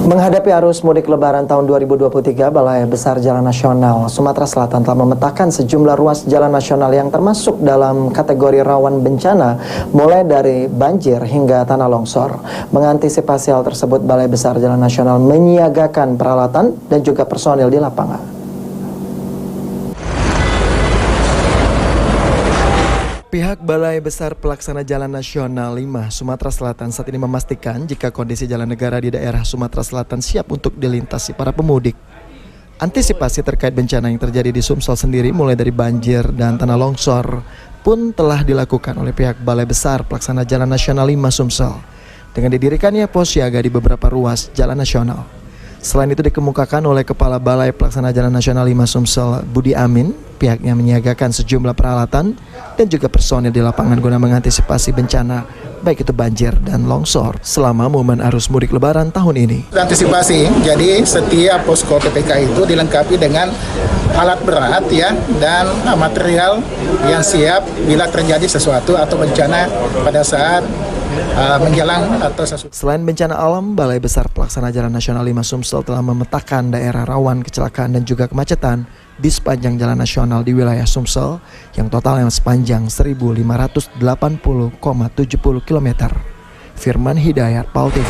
Menghadapi arus mudik lebaran tahun 2023, Balai Besar Jalan Nasional Sumatera Selatan telah memetakan sejumlah ruas jalan nasional yang termasuk dalam kategori rawan bencana, mulai dari banjir hingga tanah longsor. Mengantisipasi hal tersebut, Balai Besar Jalan Nasional menyiagakan peralatan dan juga personil di lapangan. Pihak Balai Besar Pelaksana Jalan Nasional 5 Sumatera Selatan saat ini memastikan jika kondisi jalan negara di daerah Sumatera Selatan siap untuk dilintasi para pemudik. Antisipasi terkait bencana yang terjadi di Sumsel sendiri, mulai dari banjir dan tanah longsor, pun telah dilakukan oleh pihak Balai Besar Pelaksana Jalan Nasional 5 Sumsel dengan didirikannya pos siaga di beberapa ruas jalan nasional. Selain itu dikemukakan oleh Kepala Balai Pelaksana Jalan Nasional 5 Sumsel, Budi Amin, pihaknya menyiagakan sejumlah peralatan dan juga personil di lapangan guna mengantisipasi bencana, baik itu banjir dan longsor selama momen arus mudik lebaran tahun ini. Antisipasi, jadi setiap posko PPK itu dilengkapi dengan alat berat ya, dan material yang siap bila terjadi sesuatu atau bencana pada saat menjelang atau sesuatu. Selain bencana alam, Balai Besar Pelaksana Jalan Nasional 5 Sumsel telah memetakan daerah rawan kecelakaan dan juga kemacetan di sepanjang jalan nasional di wilayah Sumsel yang totalnya sepanjang 1.580,70 km. Firman Hidayat, PAL TV.